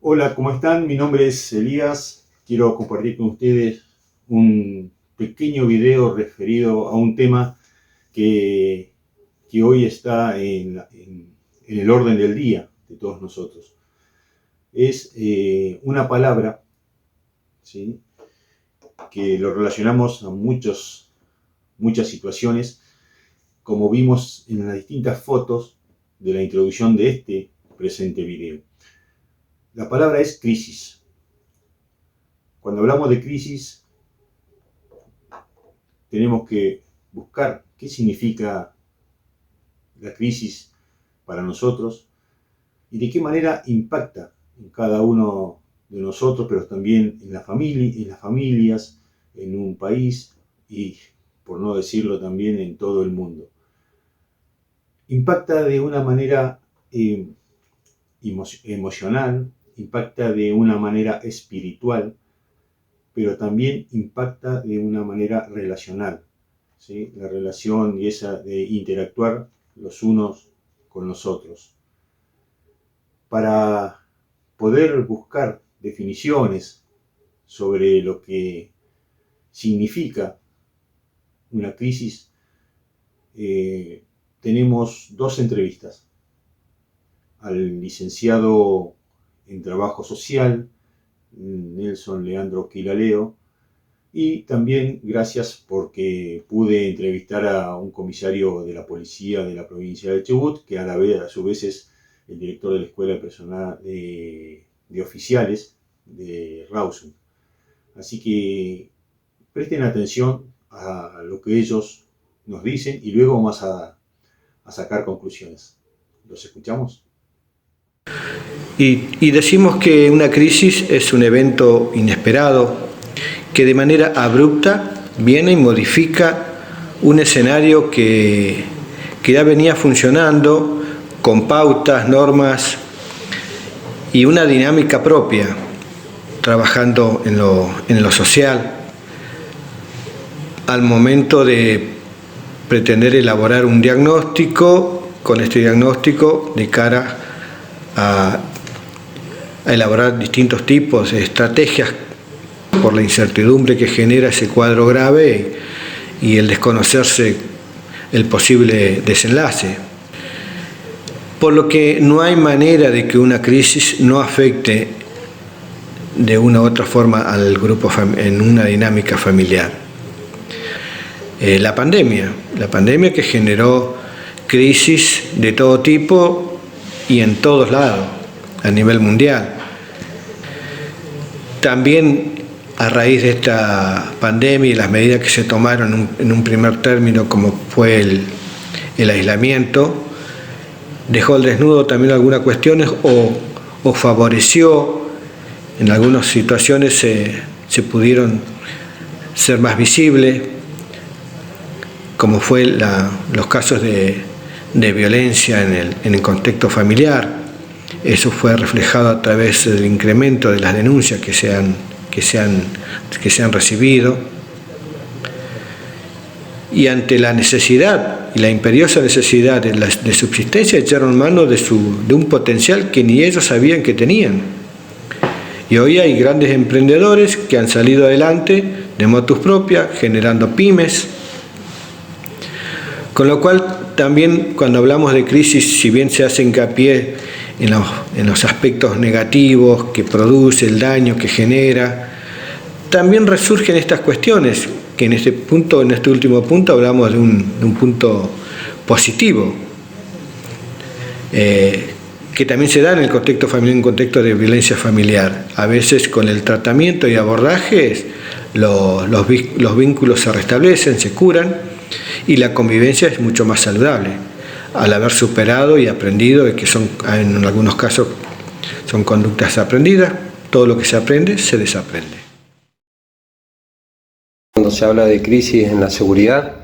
Hola, ¿cómo están? Mi nombre es Elías. Quiero compartir con ustedes un pequeño video referido a un tema que, que hoy está en el orden del día de todos nosotros. Es una palabra, ¿sí?, que lo relacionamos a muchas situaciones, como vimos en las distintas fotos de la introducción de este presente video. La palabra es crisis. Cuando hablamos de crisis, tenemos que buscar qué significa la crisis para nosotros y de qué manera impacta en cada uno de nosotros, pero también en las familias, en un país y, por no decirlo, también en todo el mundo. Impacta de una manera emocional, impacta de una manera espiritual, pero también impacta de una manera relacional, ¿sí? La relación y esa de interactuar los unos con los otros. Para poder buscar definiciones sobre lo que significa una crisis, tenemos dos entrevistas. Al licenciado en Trabajo Social, Nelson Leandro Quilaleo, y también gracias porque pude entrevistar a un comisario de la policía de la provincia de Chubut, que a su vez es el director de la Escuela de Personal de Oficiales de Rawson. Así que presten atención a lo que ellos nos dicen y luego vamos a sacar conclusiones. ¿Los escuchamos? Y decimos que una crisis es un evento inesperado que de manera abrupta viene y modifica un escenario que ya venía funcionando con pautas, normas y una dinámica propia, trabajando en lo social. Al momento de pretender elaborar un diagnóstico, con este diagnóstico de cara a elaborar distintos tipos de estrategias por la incertidumbre que genera ese cuadro grave y el desconocerse el posible desenlace. Por lo que no hay manera de que una crisis no afecte de una u otra forma al grupo en una dinámica familiar. La pandemia que generó crisis de todo tipo y en todos lados, a nivel mundial. También a raíz de esta pandemia y las medidas que se tomaron en un primer término, como fue el aislamiento, dejó al desnudo también algunas cuestiones o favoreció, en algunas situaciones se pudieron ser más visibles, como fue los casos de violencia en el contexto familiar. Eso fue reflejado a través del incremento de las denuncias que se han recibido. Y ante la necesidad y la imperiosa necesidad de subsistencia, echaron mano de un potencial que ni ellos sabían que tenían. Y hoy hay grandes emprendedores que han salido adelante de motus propia, generando pymes. Con lo cual, también cuando hablamos de crisis, si bien se hace hincapié en los aspectos negativos que produce, el daño que genera, también resurgen estas cuestiones, que en este último punto hablamos de un punto positivo, que también se da en el contexto familiar, en un contexto de violencia familiar. A veces con el tratamiento y abordajes los vínculos se restablecen, se curan y la convivencia es mucho más saludable, al haber superado y aprendido, que en algunos casos son conductas aprendidas. Todo lo que se aprende se desaprende. Cuando se habla de crisis en la seguridad,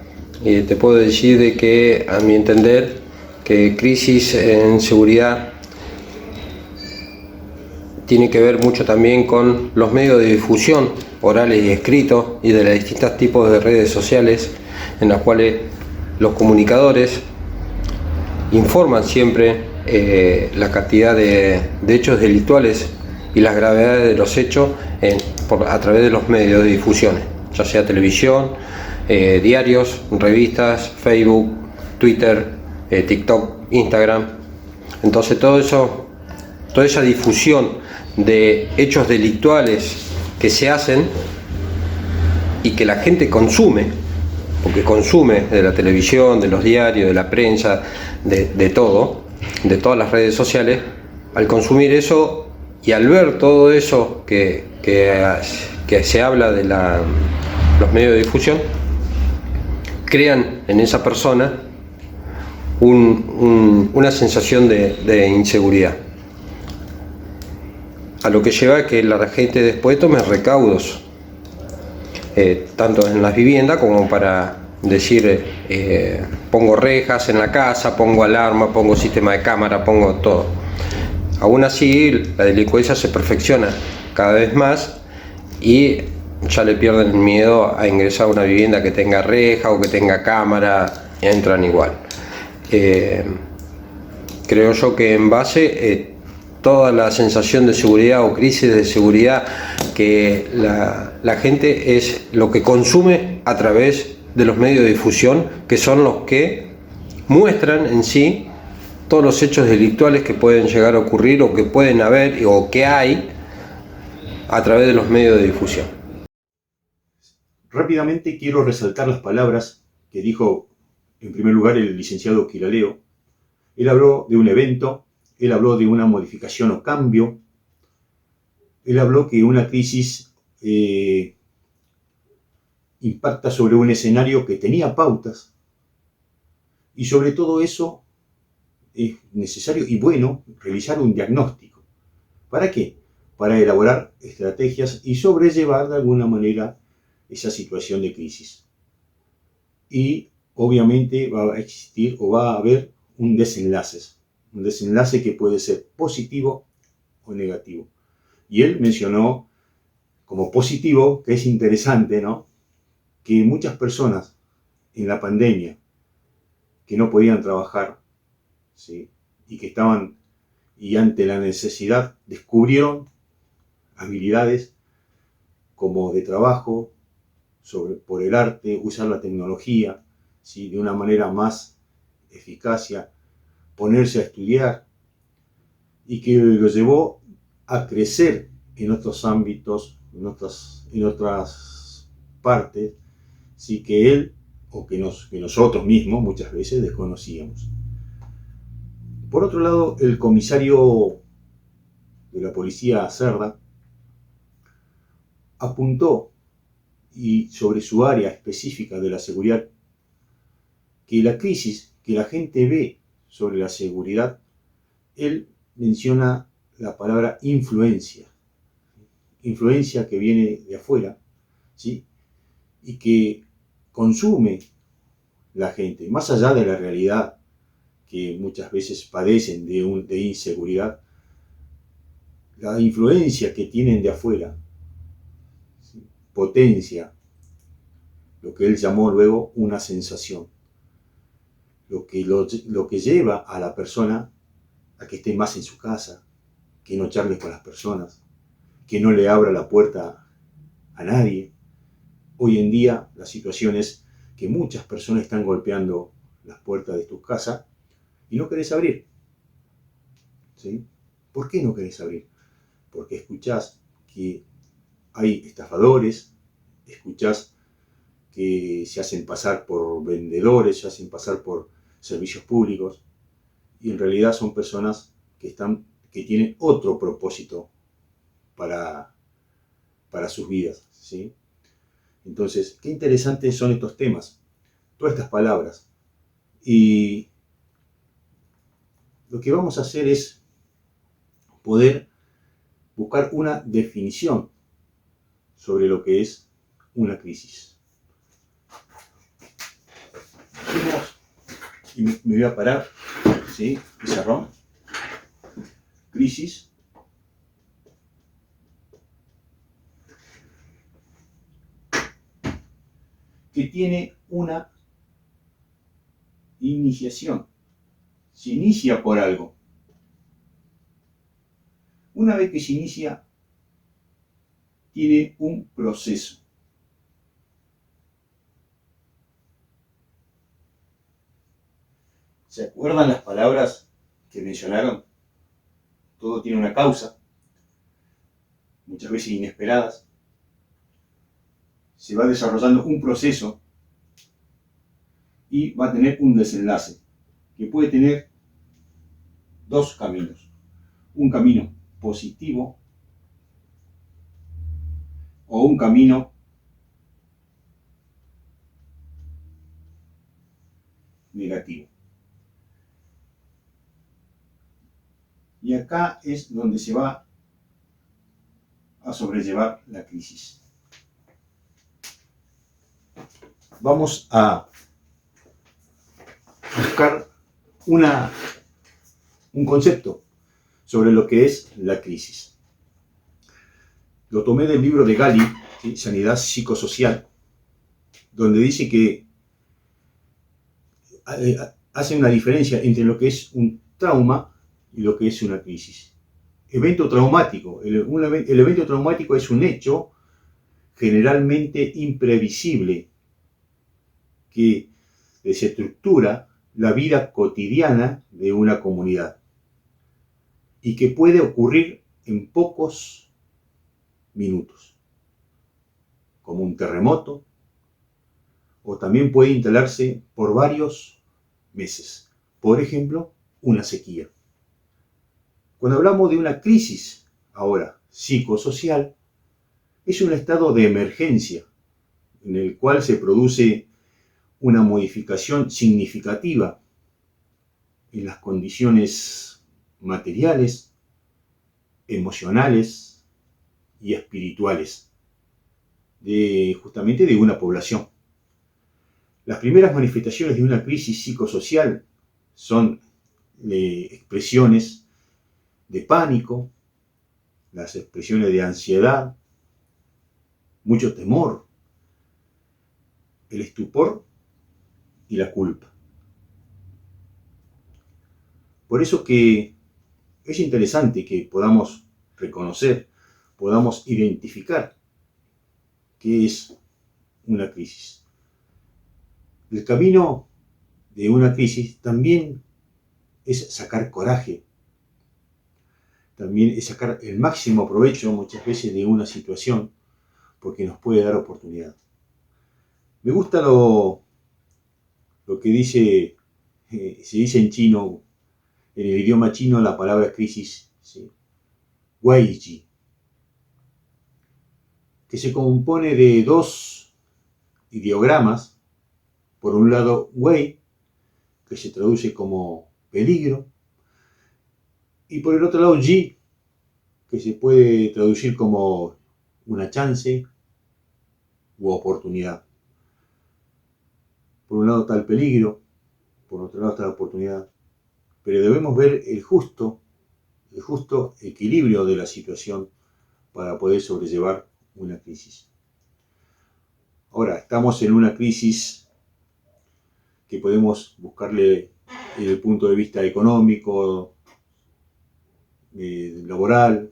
te puedo decir de que, a mi entender, que crisis en seguridad tiene que ver mucho también con los medios de difusión, orales y escritos, y de los distintos tipos de redes sociales en las cuales los comunicadores informan siempre la cantidad de hechos delictuales y las gravedades de los hechos a través de los medios de difusión, ya sea televisión, diarios, revistas, Facebook, Twitter, TikTok, Instagram. Entonces toda esa difusión de hechos delictuales que se hacen y que la gente consume, porque consume de la televisión, de los diarios, de la prensa, de todo, de todas las redes sociales, al consumir eso y al ver todo eso que se habla de los medios de difusión, crean en esa persona una sensación de inseguridad, a lo que lleva a que la gente después tome recaudos, tanto en las viviendas como para decir, pongo rejas en la casa, pongo alarma, pongo sistema de cámara, pongo todo. Aún así, la delincuencia se perfecciona cada vez más y ya le pierden el miedo a ingresar a una vivienda que tenga reja o que tenga cámara, entran igual. Creo yo que en base toda la sensación de seguridad o crisis de seguridad que la gente es lo que consume a través de los medios de difusión, que son los que muestran en sí todos los hechos delictuales que pueden llegar a ocurrir o que pueden haber o que hay a través de los medios de difusión. Rápidamente quiero resaltar las palabras que dijo en primer lugar el licenciado Quilaleo. Él habló de un evento, él habló de una modificación o cambio, él habló que una crisis impacta sobre un escenario que tenía pautas, y sobre todo eso es necesario y bueno realizar un diagnóstico. ¿Para qué? Para elaborar estrategias y sobrellevar de alguna manera esa situación de crisis. Y obviamente va a existir o va a haber un desenlace que puede ser positivo o negativo. Y él mencionó como positivo, que es interesante, ¿no?, que muchas personas en la pandemia que no podían trabajar, ¿sí?, y que estaban, y ante la necesidad, descubrieron habilidades como de trabajo, por el arte, usar la tecnología, ¿sí?, de una manera más eficacia, ponerse a estudiar, y que lo llevó a crecer en otros ámbitos, en otras partes, ¿sí?, que él o que nosotros mismos muchas veces desconocíamos. Por otro lado, el comisario de la policía Cerda apuntó, y sobre su área específica de la seguridad, que la crisis que la gente ve sobre la seguridad, él menciona la palabra influencia que viene de afuera, ¿sí?, y que consume la gente, más allá de la realidad que muchas veces padecen de inseguridad, la influencia que tienen de afuera, ¿sí?, potencia lo que él llamó luego una sensación, lo que lleva a la persona a que esté más en su casa, que no charle con las personas, que no le abra la puerta a nadie. Hoy en día la situación es que muchas personas están golpeando las puertas de tu casa y no querés abrir, ¿sí? ¿Por qué no querés abrir? Porque escuchás que hay estafadores, escuchás que se hacen pasar por vendedores, se hacen pasar por servicios públicos, y en realidad son personas que tienen otro propósito para sus vidas, ¿sí? Entonces, qué interesantes son estos temas, todas estas palabras. Y lo que vamos a hacer es poder buscar una definición sobre lo que es una crisis. Y me voy a parar, ¿sí?, pizarrón. Crisis que tiene una iniciación, se inicia por algo. Una vez que se inicia, tiene un proceso. ¿Se acuerdan las palabras que mencionaron? Todo tiene una causa, muchas veces inesperadas. Se va desarrollando un proceso y va a tener un desenlace que puede tener dos caminos. Un camino positivo o un camino negativo. Y acá es donde se va a sobrellevar la crisis. Vamos a buscar un concepto sobre lo que es la crisis. Lo tomé del libro de Galli, ¿sí? Sanidad psicosocial, donde dice que hace una diferencia entre lo que es un trauma y lo que es una crisis. Evento traumático. El evento traumático es un hecho generalmente imprevisible que desestructura la vida cotidiana de una comunidad y que puede ocurrir en pocos minutos, como un terremoto, o también puede instalarse por varios meses. Por ejemplo, una sequía. Cuando hablamos de una crisis ahora psicosocial, es un estado de emergencia en el cual se produce una modificación significativa en las condiciones materiales, emocionales y espirituales justamente de una población. Las primeras manifestaciones de una crisis psicosocial son expresiones de pánico, las expresiones de ansiedad, mucho temor, el estupor y la culpa. Por eso que es interesante que podamos reconocer, podamos identificar qué es una crisis. El camino de una crisis también es sacar coraje, también es sacar el máximo provecho muchas veces de una situación, porque nos puede dar oportunidad. Me gusta lo que dice, se dice en chino, en el idioma chino la palabra crisis, ¿sí? Weiji, que se compone de dos ideogramas. Por un lado, wei, que se traduce como peligro, y por el otro lado, ji, que se puede traducir como una chance u oportunidad. Por un lado está el peligro, por otro lado está la oportunidad, pero debemos ver el justo equilibrio de la situación para poder sobrellevar una crisis. Ahora, estamos en una crisis que podemos buscarle desde el punto de vista económico, laboral,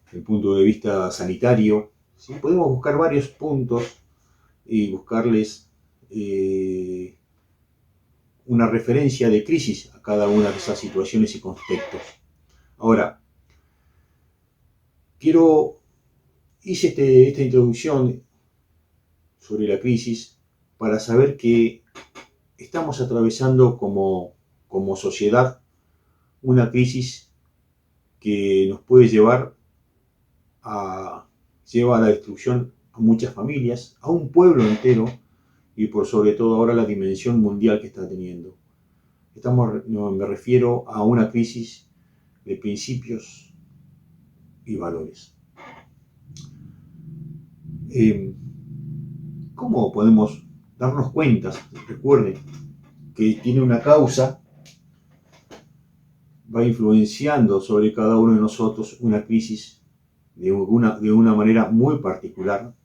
desde el punto de vista sanitario, ¿sí? Podemos buscar varios puntos y buscarles una referencia de crisis a cada una de esas situaciones y contextos. Ahora, hice esta introducción sobre la crisis para saber que estamos atravesando como sociedad una crisis que nos puede llevar a la destrucción a muchas familias, a un pueblo entero y por sobre todo ahora la dimensión mundial que está teniendo. Me refiero a una crisis de principios y valores. ¿Cómo podemos darnos cuenta? Recuerden que tiene una causa, va influenciando sobre cada uno de nosotros una crisis de una manera muy particular,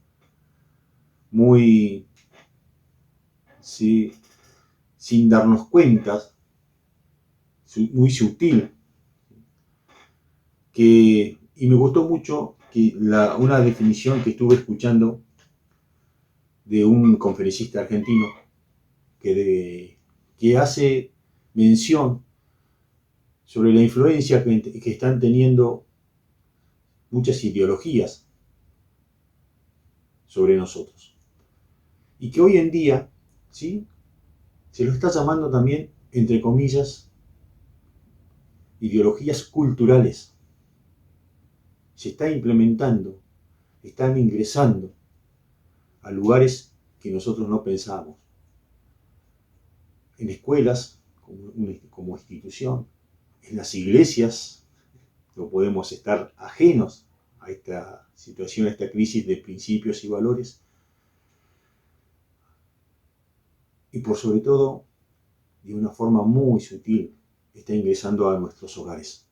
muy, ¿sí?, sin darnos cuenta, muy sutil, y me gustó mucho una definición que estuve escuchando de un conferencista argentino que hace mención sobre la influencia que están teniendo muchas ideologías sobre nosotros. Y que hoy en día, ¿sí?, se lo está llamando también, entre comillas, ideologías culturales. Se está implementando, están ingresando a lugares que nosotros no pensábamos. En escuelas, como institución, en las iglesias, no podemos estar ajenos a esta situación, a esta crisis de principios y valores. Y por sobre todo, de una forma muy sutil, está ingresando a nuestros hogares.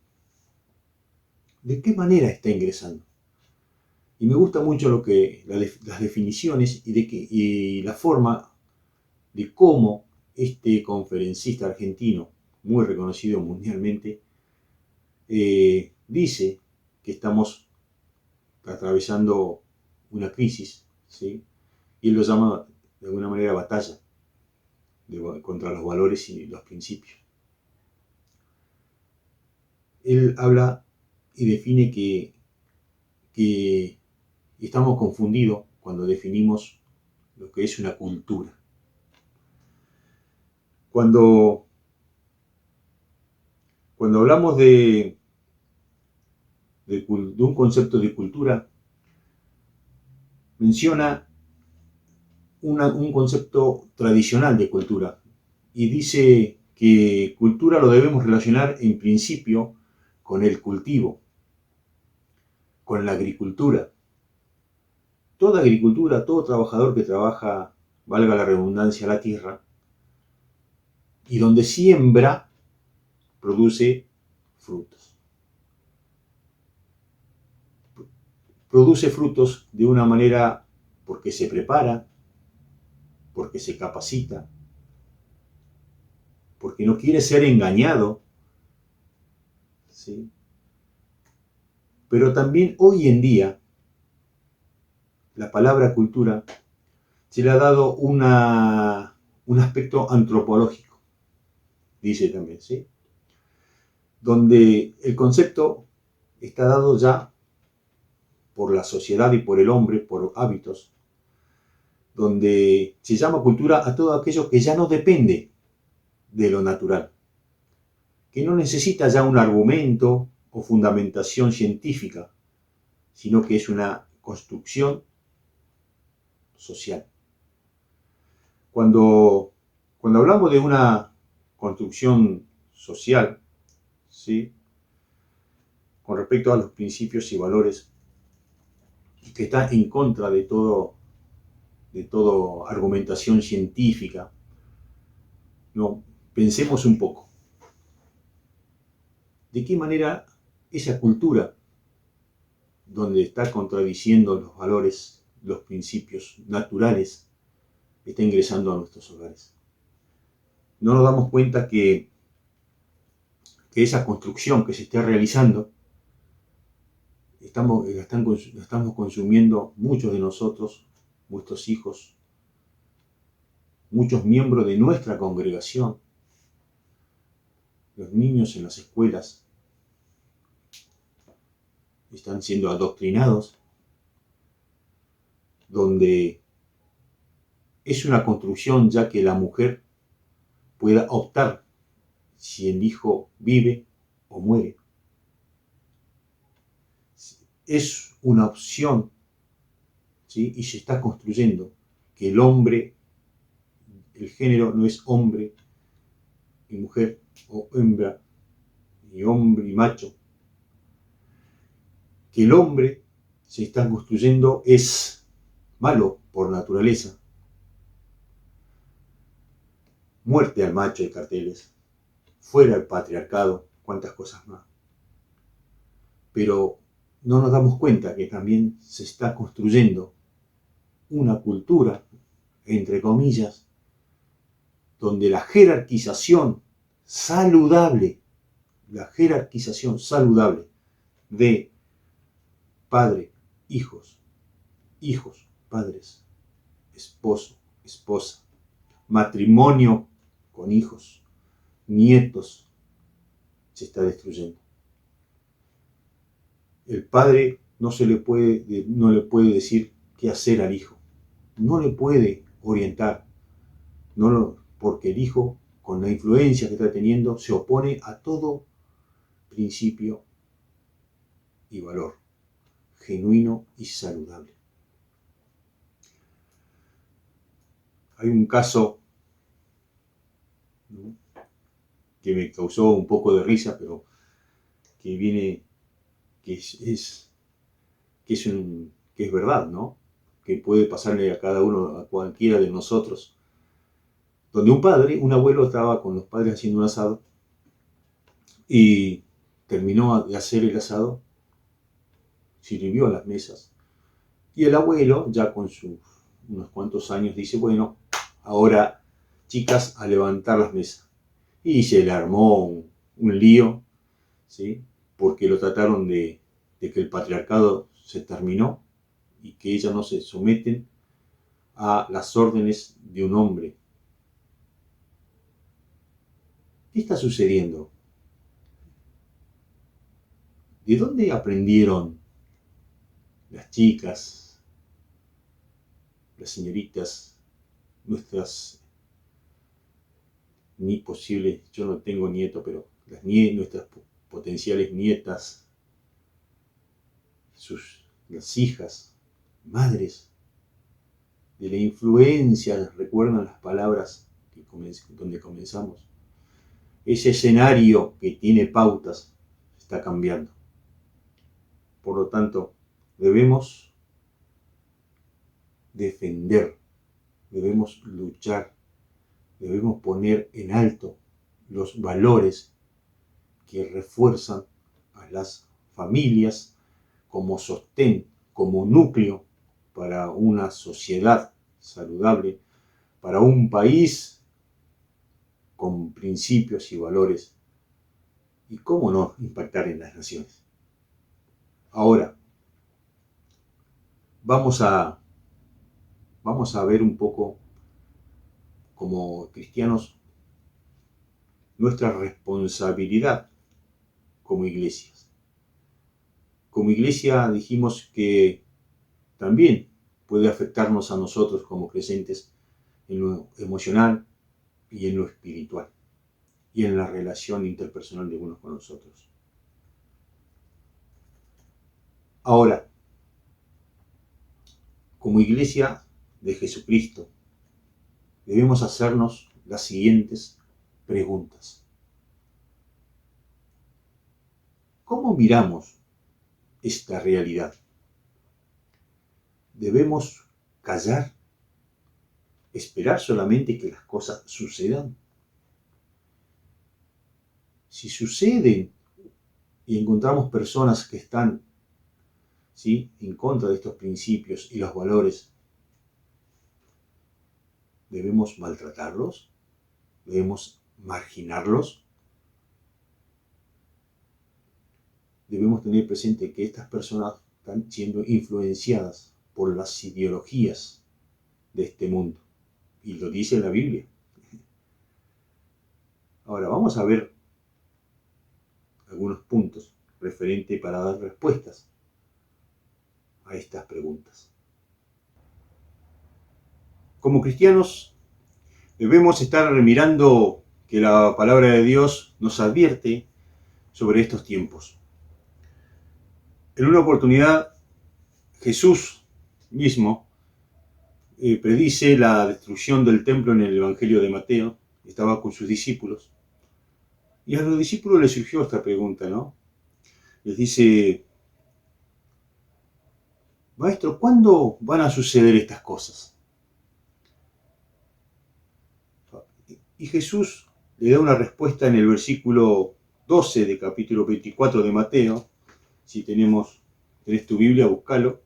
¿De qué manera está ingresando? Y me gusta mucho las definiciones y la forma de cómo este conferencista argentino, muy reconocido mundialmente, dice que estamos atravesando una crisis, ¿sí? Y él lo llama de alguna manera batalla contra los valores y los principios. Él habla y define que estamos confundidos cuando definimos lo que es una cultura. Cuando hablamos de un concepto de cultura, menciona un concepto tradicional de cultura y dice que cultura lo debemos relacionar en principio con el cultivo, con la agricultura. Toda agricultura, todo trabajador que trabaja, valga la redundancia, la tierra, y donde siembra, produce frutos. Produce frutos de una manera porque se prepara, porque se capacita, porque no quiere ser engañado, ¿sí? Pero también hoy en día la palabra cultura se le ha dado un aspecto antropológico, dice también, ¿sí?, donde el concepto está dado ya por la sociedad y por el hombre, por hábitos, donde se llama cultura a todo aquello que ya no depende de lo natural, que no necesita ya un argumento o fundamentación científica, sino que es una construcción social. Cuando hablamos de una construcción social, ¿sí?, con respecto a los principios y valores, que está en contra de todo argumentación científica, no, pensemos un poco. ¿De qué manera esa cultura, donde está contradiciendo los valores, los principios naturales, está ingresando a nuestros hogares? No nos damos cuenta que esa construcción que se está realizando, la estamos consumiendo muchos de nosotros, nuestros hijos, muchos miembros de nuestra congregación, los niños en las escuelas están siendo adoctrinados, donde es una construcción ya que la mujer pueda optar si el hijo vive o muere. Es una opción, ¿sí?, y se está construyendo que el hombre, el género no es hombre y mujer, o hembra y hombre y macho. Que el hombre se está construyendo es malo por naturaleza. Muerte al macho de carteles, fuera el patriarcado, cuántas cosas más. Pero no nos damos cuenta que también se está construyendo una cultura, entre comillas, donde la jerarquización saludable de padre, hijos, hijos, padres, esposo, esposa, matrimonio con hijos, nietos, se está destruyendo. El padre no le puede decir qué hacer al hijo, no le puede orientar, porque el hijo, con la influencia que está teniendo, se opone a todo principio y valor genuino y saludable. Hay un caso, ¿no?, que me causó un poco de risa, pero que es verdad, ¿no? Que puede pasarle a cada uno, a cualquiera de nosotros. Donde un abuelo estaba con los padres haciendo un asado y terminó de hacer el asado, sirvió a las mesas. Y el abuelo, ya con unos cuantos años, dice, bueno, ahora, chicas, a levantar las mesas. Y se le armó un lío, ¿sí? Porque lo trataron de que el patriarcado se terminó y que ellas no se someten a las órdenes de un hombre. ¿Qué está sucediendo? ¿De dónde aprendieron las chicas, las señoritas, ni posible, yo no tengo nieto, pero nuestras potenciales nietas, las hijas, madres, de la influencia, recuerdan las palabras donde comenzamos? Ese escenario que tiene pautas está cambiando. Por lo tanto, debemos defender, debemos luchar, debemos poner en alto los valores que refuerzan a las familias como sostén, como núcleo para una sociedad saludable, para un país con principios y valores, y cómo no impactar en las naciones. Ahora, vamos a ver un poco, como cristianos, nuestra responsabilidad como iglesias. Como iglesia dijimos que también puede afectarnos a nosotros como creyentes en lo emocional y en lo espiritual y en la relación interpersonal de unos con los otros. Ahora, como iglesia de Jesucristo, debemos hacernos las siguientes preguntas. ¿Cómo miramos esta realidad? ¿Debemos callar? ¿Esperar solamente que las cosas sucedan? Si suceden y encontramos personas que están, ¿sí?, en contra de estos principios y los valores, ¿debemos maltratarlos? ¿Debemos marginarlos? Debemos tener presente que estas personas están siendo influenciadas por las ideologías de este mundo. Y lo dice la Biblia. Ahora vamos a ver algunos puntos referentes para dar respuestas a estas preguntas. Como cristianos debemos estar mirando que la palabra de Dios nos advierte sobre estos tiempos. En una oportunidad, Jesús mismo predice la destrucción del templo en el Evangelio de Mateo. Estaba con sus discípulos. Y a los discípulos les surgió esta pregunta, ¿no? Les dice, Maestro, ¿cuándo van a suceder estas cosas? Y Jesús le da una respuesta en el versículo 12 de capítulo 24 de Mateo. Si tenés tu Biblia, búscalo.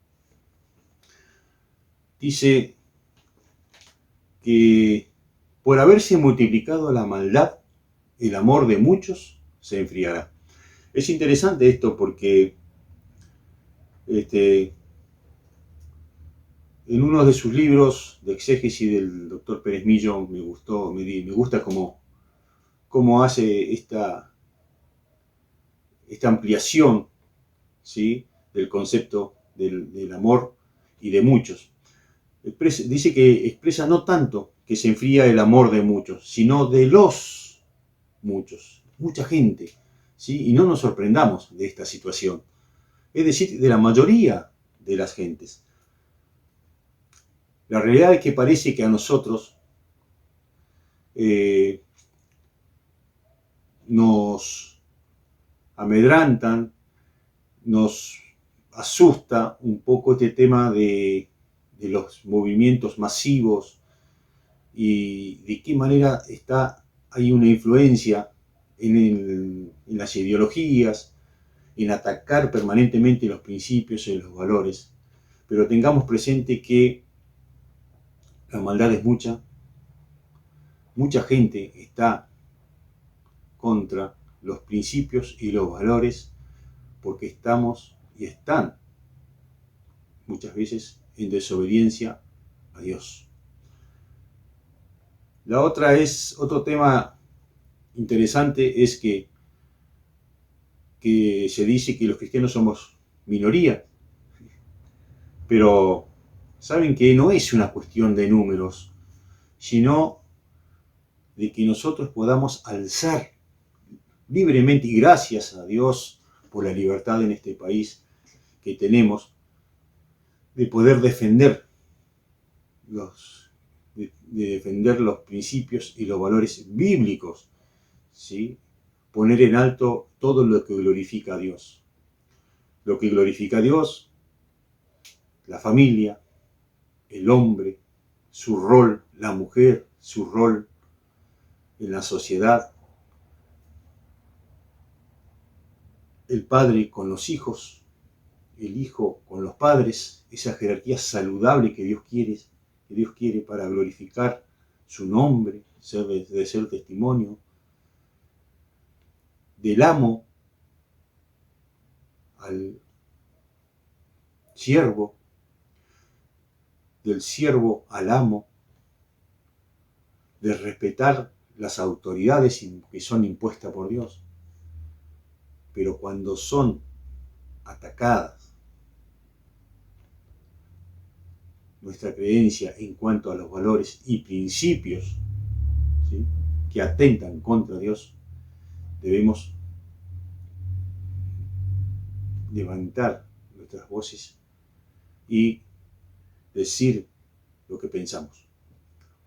Dice que por haberse multiplicado la maldad, el amor de muchos se enfriará. Es interesante esto porque En uno de sus libros de exégesis del doctor Pérez Millo me gusta cómo hace esta ampliación, ¿sí?, del concepto del amor y de muchos. Dice que expresa no tanto que se enfría el amor de muchos, sino de los muchos, mucha gente, ¿sí? Y no nos sorprendamos de esta situación, es decir, de la mayoría de las gentes. La realidad es que parece que a nosotros nos amedrantan, nos asusta un poco este tema de los movimientos masivos y de qué manera hay una influencia en las ideologías, en atacar permanentemente los principios y los valores. Pero tengamos presente que la maldad es mucha gente está contra los principios y los valores porque estamos y están muchas veces en desobediencia a Dios. Otro tema interesante es que se dice que los cristianos somos minoría, pero saben que no es una cuestión de números, sino de que nosotros podamos alzar libremente, y gracias a Dios por la libertad en este país que tenemos, de poder defender defender los principios y los valores bíblicos, ¿sí? Poner en alto todo lo que glorifica a Dios. Lo que glorifica a Dios, la familia, el hombre, su rol, la mujer, su rol en la sociedad, el padre con los hijos, el hijo con los padres, esa jerarquía saludable que Dios quiere para glorificar su nombre, de ser testimonio, del amo al siervo, del siervo al amo, de respetar las autoridades que son impuestas por Dios. Pero cuando son atacadas nuestra creencia en cuanto a los valores y principios, ¿sí?, que atentan contra Dios, debemos levantar nuestras voces y decir lo que pensamos,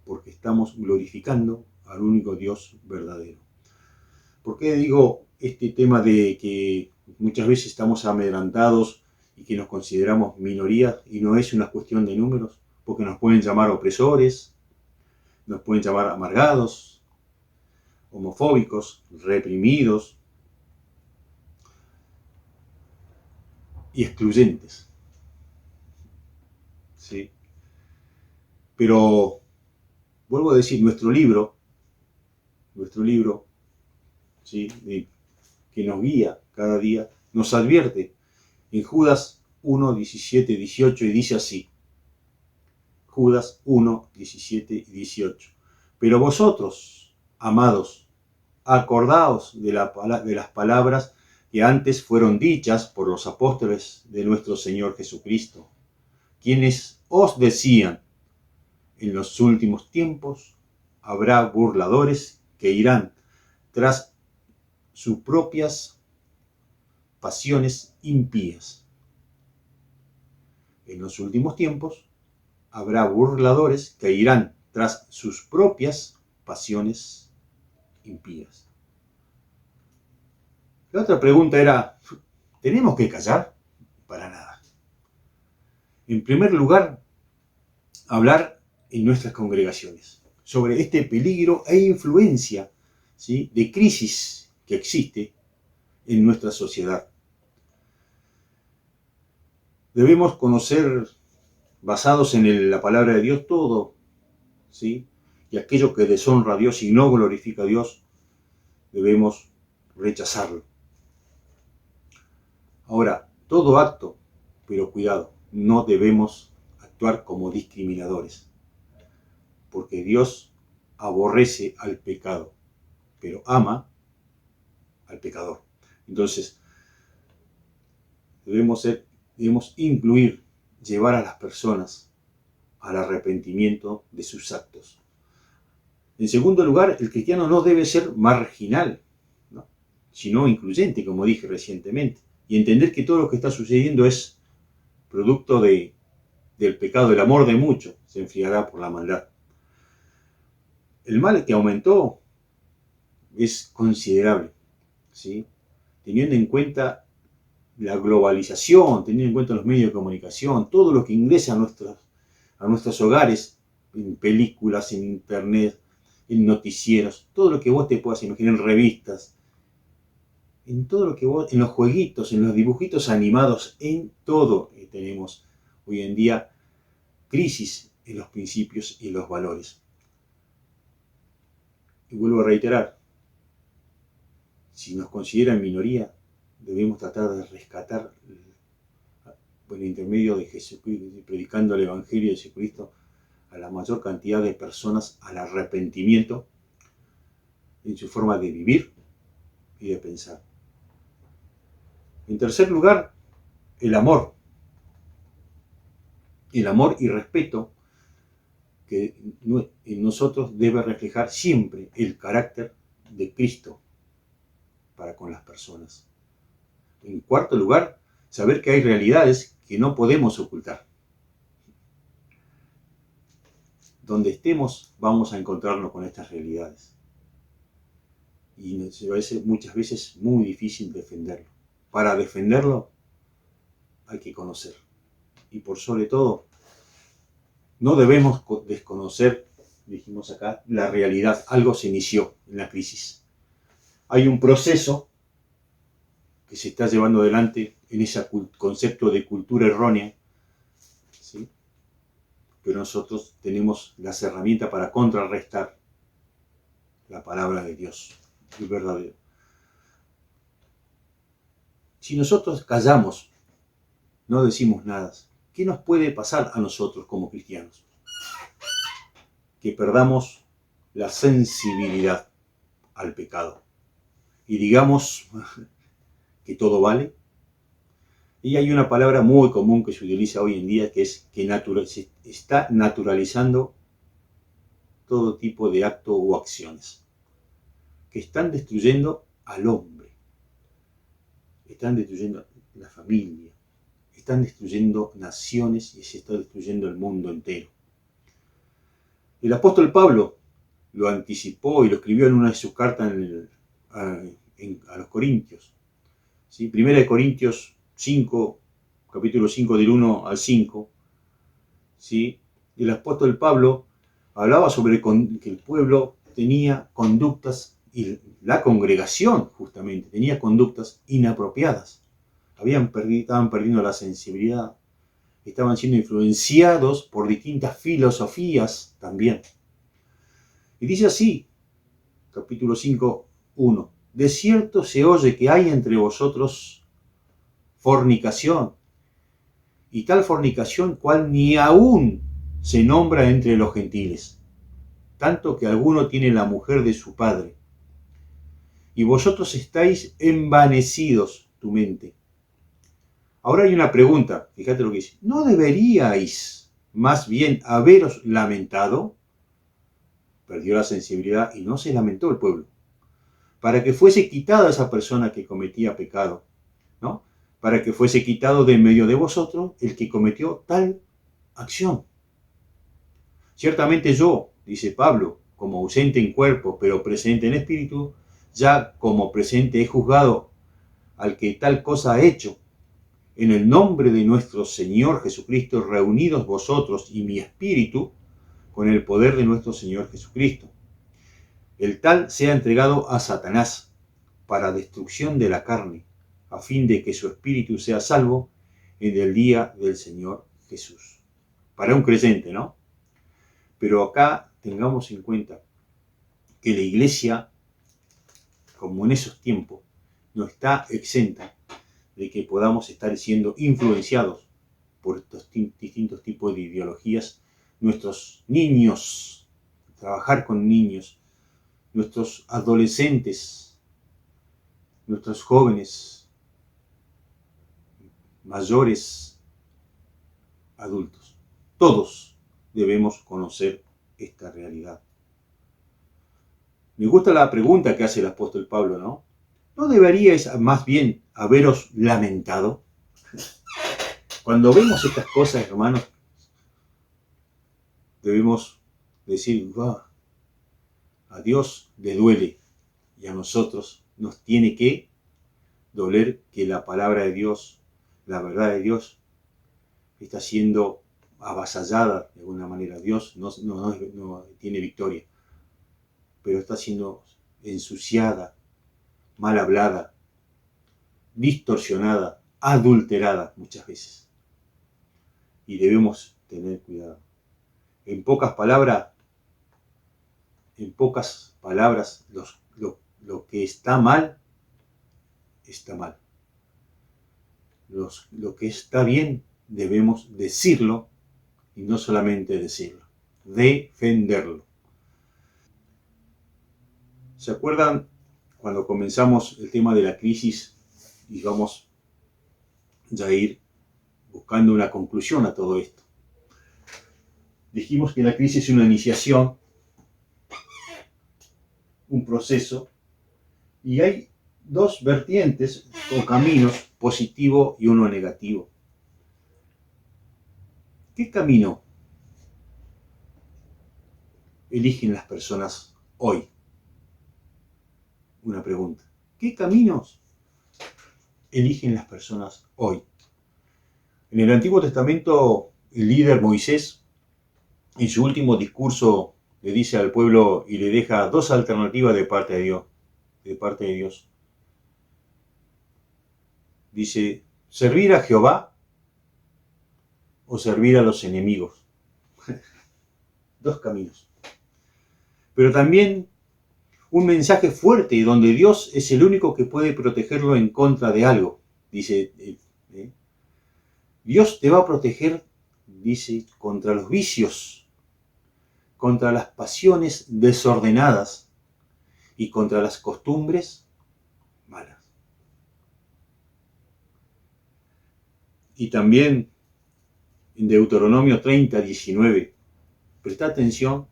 porque estamos glorificando al único Dios verdadero. ¿Por qué digo este tema de que muchas veces estamos amedrantados y que nos consideramos minorías y no es una cuestión de números? Porque nos pueden llamar opresores, nos pueden llamar amargados, homofóbicos, reprimidos y excluyentes, ¿sí? Pero vuelvo a decir, nuestro libro, ¿sí?, que nos guía cada día, nos advierte en Judas 1, 17, 18, y dice así, Judas 1, 17 y 18. Pero vosotros, amados, acordaos de las palabras que antes fueron dichas por los apóstoles de nuestro Señor Jesucristo, quienes os decían, en los últimos tiempos habrá burladores que irán tras sus propias pasiones impías. En los últimos tiempos habrá burladores que irán tras sus propias pasiones impías. La otra pregunta era, ¿tenemos que callar? Para nada. En primer lugar, hablar en nuestras congregaciones sobre este peligro e influencia, ¿sí?, de crisis que existe en nuestra sociedad. Debemos conocer, basados en la palabra de Dios, todo, ¿sí?, y aquello que deshonra a Dios y no glorifica a Dios, debemos rechazarlo. Ahora, todo acto, Pero cuidado, no debemos actuar como discriminadores, porque Dios aborrece al pecado, pero ama al pecador. Entonces, debemos incluir, llevar a las personas al arrepentimiento de sus actos. En segundo lugar, el cristiano no debe ser marginal, ¿no?, sino incluyente, como dije recientemente, y entender que todo lo que está sucediendo es producto del pecado. El amor de muchos se enfriará por la maldad. El mal que aumentó es considerable, ¿sí?, teniendo en cuenta la globalización, teniendo en cuenta los medios de comunicación, todo lo que ingresa a nuestros hogares, en películas, en internet, en noticieros, todo lo que vos te puedas imaginar, en revistas, en todo lo que vos, en los jueguitos, en los dibujitos animados, en todo tenemos hoy en día crisis en los principios y los valores. Y vuelvo a reiterar, si nos consideran minoría, debemos tratar de rescatar, por el intermedio de Jesucristo, predicando el Evangelio de Jesucristo, a la mayor cantidad de personas al arrepentimiento en su forma de vivir y de pensar. En tercer lugar, el amor. El amor y respeto que en nosotros debe reflejar siempre el carácter de Cristo para con las personas. En cuarto lugar, saber que hay realidades que no podemos ocultar. Donde estemos, vamos a encontrarnos con estas realidades. Y muchas veces muy difícil defenderlo. Para defenderlo hay que conocer. Y por sobre todo, no debemos desconocer, dijimos acá, la realidad. Algo se inició en la crisis. Hay un proceso que se está llevando adelante en ese concepto de cultura errónea, ¿sí?, pero nosotros tenemos las herramientas para contrarrestar la palabra de Dios, el verdadero. Si nosotros callamos, no decimos nada, ¿qué nos puede pasar a nosotros como cristianos? Que perdamos la sensibilidad al pecado y digamos que todo vale. Y hay una palabra muy común que se utiliza hoy en día, que es que se está naturalizando todo tipo de actos o acciones que están destruyendo al hombre, están destruyendo la familia, están destruyendo naciones y se está destruyendo el mundo entero. El apóstol Pablo lo anticipó y lo escribió en una de sus cartas a los Corintios, ¿sí? Primera de Corintios 5, capítulo 5 del 1 al 5, ¿sí? El apóstol Pablo hablaba sobre que el pueblo tenía conductas, y la congregación justamente tenía conductas inapropiadas. Estaban perdiendo la sensibilidad, estaban siendo influenciados por distintas filosofías también. Y dice así, capítulo 5, 1, de cierto se oye que hay entre vosotros fornicación, y tal fornicación cual ni aún se nombra entre los gentiles, tanto que alguno tiene la mujer de su padre. Y vosotros estáis envanecidos tu mente. Ahora hay una pregunta, fíjate lo que dice. ¿No deberíais más bien haberos lamentado? Perdió la sensibilidad y no se lamentó el pueblo, para que fuese quitada esa persona que cometía pecado, ¿no? Para que fuese quitado de en medio de vosotros el que cometió tal acción. Ciertamente yo, dice Pablo, como ausente en cuerpo, pero presente en espíritu, ya como presente he juzgado al que tal cosa ha hecho. En el nombre de nuestro Señor Jesucristo, reunidos vosotros y mi espíritu, con el poder de nuestro Señor Jesucristo. El tal sea entregado a Satanás para destrucción de la carne, a fin de que su espíritu sea salvo en el día del Señor Jesús. Para un creyente, ¿no? Pero acá tengamos en cuenta que la iglesia, como en esos tiempos, no está exenta de que podamos estar siendo influenciados por estos distintos tipos de ideologías, nuestros niños, trabajar con niños, nuestros adolescentes, nuestros jóvenes, mayores, adultos. Todos debemos conocer esta realidad. Me gusta la pregunta que hace el apóstol Pablo, ¿no? ¿No deberíais más bien haberos lamentado? Cuando vemos estas cosas, hermanos, debemos decir, a Dios le duele y a nosotros nos tiene que doler que la palabra de Dios, la verdad de Dios, está siendo avasallada de alguna manera. Dios no tiene victoria, pero está siendo ensuciada, mal hablada, distorsionada, adulterada muchas veces. Y debemos tener cuidado. En pocas palabras, lo que está mal, está mal. Lo que está bien, debemos decirlo, y no solamente decirlo, defenderlo. ¿Se acuerdan cuando comenzamos el tema de la crisis y vamos ya a ir buscando una conclusión a todo esto? Dijimos que la crisis es una iniciación, un proceso, y hay dos vertientes o caminos, positivo y uno negativo. ¿Qué camino eligen las personas hoy? Una pregunta. ¿Qué caminos eligen las personas hoy? En el Antiguo Testamento, el líder Moisés, en su último discurso, le dice al pueblo y le deja dos alternativas de parte de Dios. Dice, servir a Jehová o servir a los enemigos. Dos caminos. Pero también un mensaje fuerte donde Dios es el único que puede protegerlo en contra de algo. Dice, Dios te va a proteger, dice, contra los vicios, contra las pasiones desordenadas y contra las costumbres malas. Y también en Deuteronomio 30, 19, presta atención,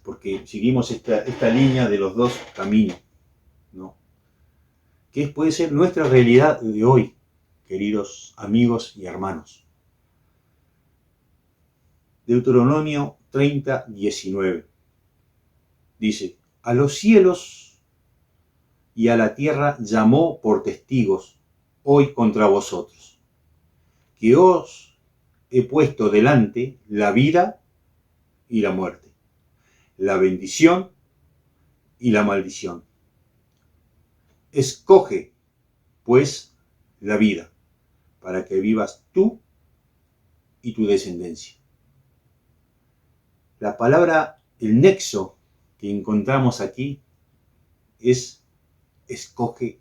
porque seguimos esta línea de los dos caminos, ¿no? Que puede ser nuestra realidad de hoy, queridos amigos y hermanos. Deuteronomio 30, 19. Dice, a los cielos y a la tierra llamó por testigos hoy contra vosotros, que os he puesto delante la vida y la muerte, la bendición y la maldición. Escoge, pues, la vida, para que vivas tú y tu descendencia. La palabra, el nexo que encontramos aquí es escoge,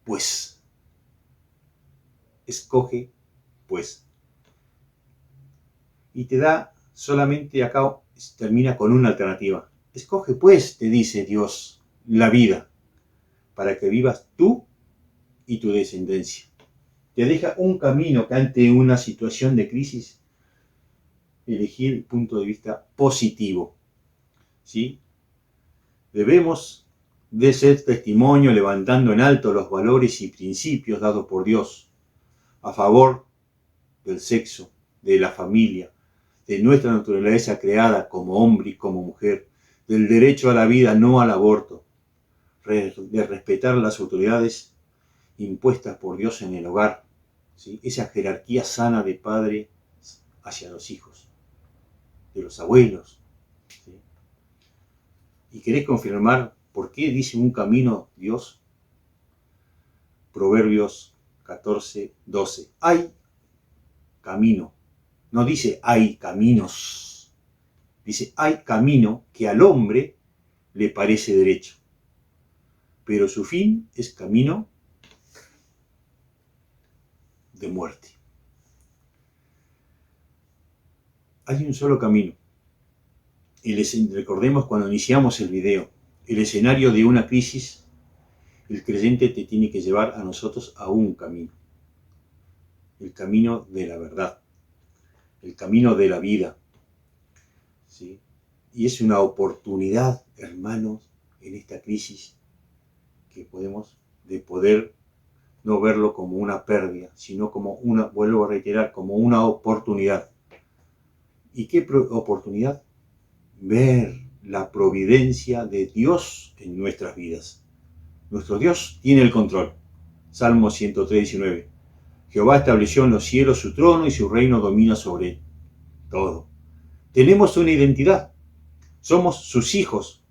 pues. Escoge, pues. Y te da solamente acá, termina con una alternativa. Escoge, pues, te dice Dios, la vida, para que vivas tú y tu descendencia. Te deja un camino que ante una situación de crisis, elegir el punto de vista positivo. ¿Sí? Debemos de ser testimonio levantando en alto los valores y principios dados por Dios a favor del sexo, de la familia, de nuestra naturaleza creada como hombre y como mujer, del derecho a la vida, no al aborto, de respetar las autoridades impuestas por Dios en el hogar, ¿sí? Esa jerarquía sana de padre hacia los hijos, de los abuelos, ¿sí? ¿Y querés confirmar por qué dice un camino Dios? Proverbios 14, 12. Hay camino. No dice hay caminos. Dice hay camino que al hombre le parece derecho, pero su fin es camino de muerte. Hay un solo camino. Recordemos cuando iniciamos el video, el escenario de una crisis, el creyente te tiene que llevar a nosotros a un camino. El camino de la verdad, el camino de la vida. ¿Sí? Y es una oportunidad, hermanos, en esta crisis que de poder no verlo como una pérdida, sino como vuelvo a reiterar, como una oportunidad. ¿Y qué oportunidad? Ver la providencia de Dios en nuestras vidas. Nuestro Dios tiene el control. Salmo 103:19. Jehová estableció en los cielos su trono y su reino domina sobre todo. Tenemos una identidad. Somos sus hijos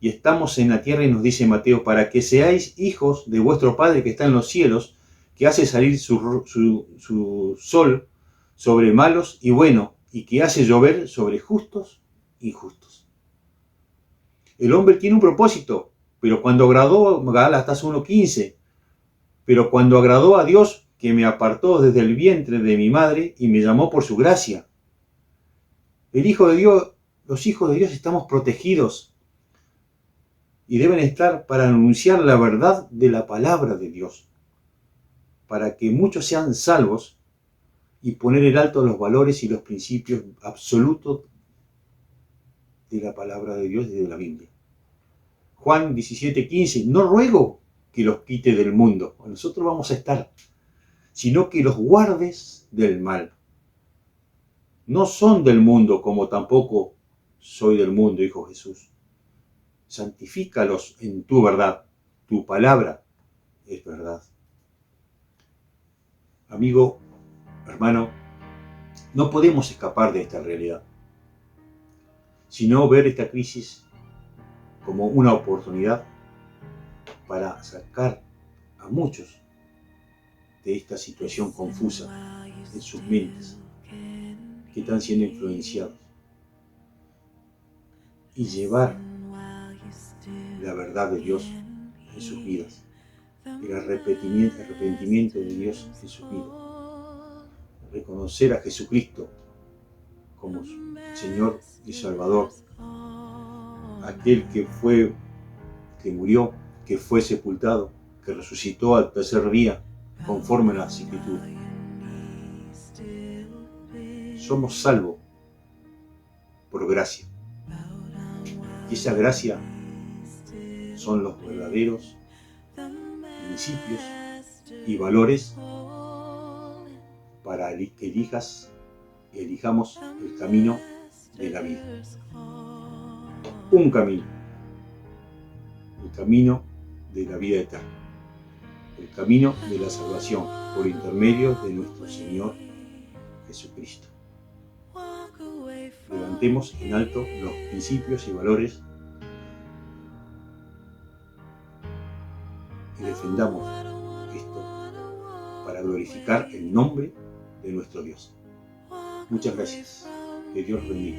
y estamos en la tierra, y nos dice Mateo, para que seáis hijos de vuestro Padre que está en los cielos, que hace salir su sol sobre malos y buenos, y que hace llover sobre justos y injustos. El hombre tiene un propósito, pero cuando agradó, Gálatas 1:15, pero cuando agradó a Dios, que me apartó desde el vientre de mi madre y me llamó por su gracia. El Hijo de Dios, los hijos de Dios estamos protegidos y deben estar para anunciar la verdad de la palabra de Dios, para que muchos sean salvos y poner en alto los valores y los principios absolutos de la palabra de Dios y de la Biblia. Juan 17:15, no ruego que los quite del mundo, nosotros vamos a estar, sino que los guardes del mal. No son del mundo, como tampoco soy del mundo, dijo Jesús. Santifícalos en tu verdad, tu palabra es verdad. Amigo, hermano, no podemos escapar de esta realidad, sino ver esta crisis como una oportunidad para sacar a muchos de esta situación confusa en sus mentes, que están siendo influenciados, y llevar la verdad de Dios en sus vidas, el arrepentimiento de Dios en sus vidas, reconocer a Jesucristo como Señor y Salvador, aquel que murió, que fue sepultado, que resucitó al tercer día, conforme a las Escrituras. Somos salvos por gracia. Y esa gracia son los verdaderos principios y valores para que elijamos el camino de la vida. Un camino, el camino de la vida eterna, el camino de la salvación por intermedio de nuestro Señor Jesucristo. Levantemos en alto los principios y valores y defendamos esto para glorificar el nombre de nuestro Dios. Muchas gracias. Que Dios bendiga.